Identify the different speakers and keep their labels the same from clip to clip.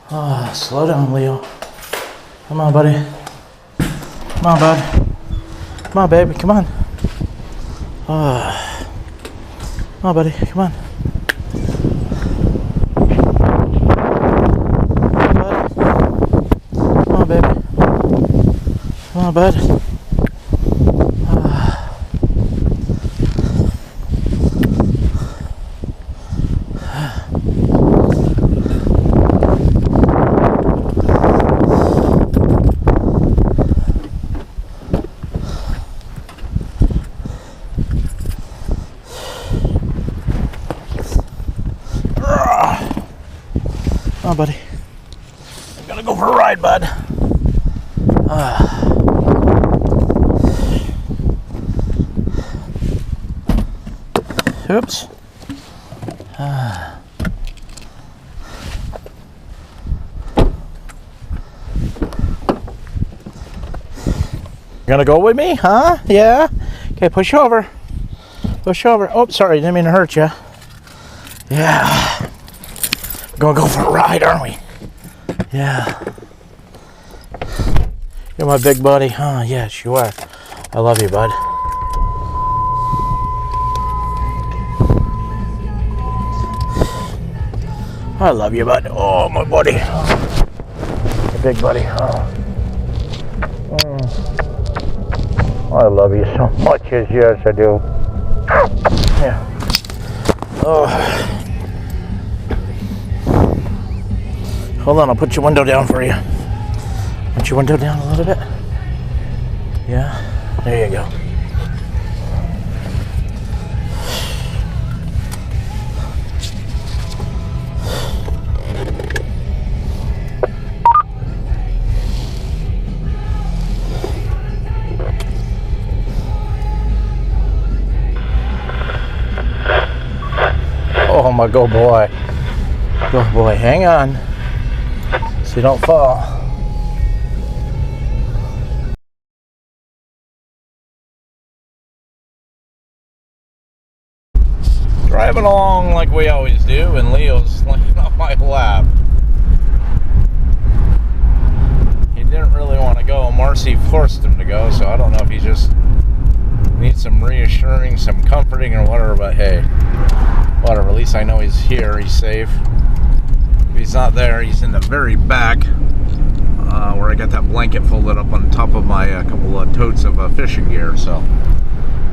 Speaker 1: Slow down, Leo. Come on, buddy. Come on, bud. Come on, baby. Come on. Come on, buddy. Come on. Come on, baby. Come on, bud. Come on, buddy. I'm gonna go for a ride, bud. Oops. Gonna go with me, huh? Yeah? Okay, push over. Push over. Oh, sorry, didn't mean to hurt you. Yeah. We're gonna go for a ride, aren't we? Yeah. You're my big buddy, huh? Yes, you are. I love you, bud. I love you, bud. Oh, my buddy. My big buddy. I love you so much. Yes, I do. Yeah. Oh. Hold on, I'll put your window down for you. Put your window down a little bit. Yeah. There you go. Oh my go boy. Go boy, hang on. So you don't fall. Driving along like we always do, and Leo's laying on my lap. He didn't really want to go. Marcy forced him to go, so I don't know if he just needs some reassuring, some comforting, or whatever, but hey, whatever. At least I know he's here, he's safe. If he's not there, he's in the very back, where I got that blanket folded up on top of my couple of totes of fishing gear. So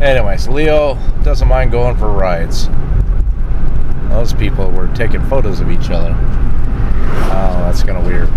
Speaker 1: anyways, Leo doesn't mind going for rides. Those people were taking photos of each other. Oh, that's kind of weird.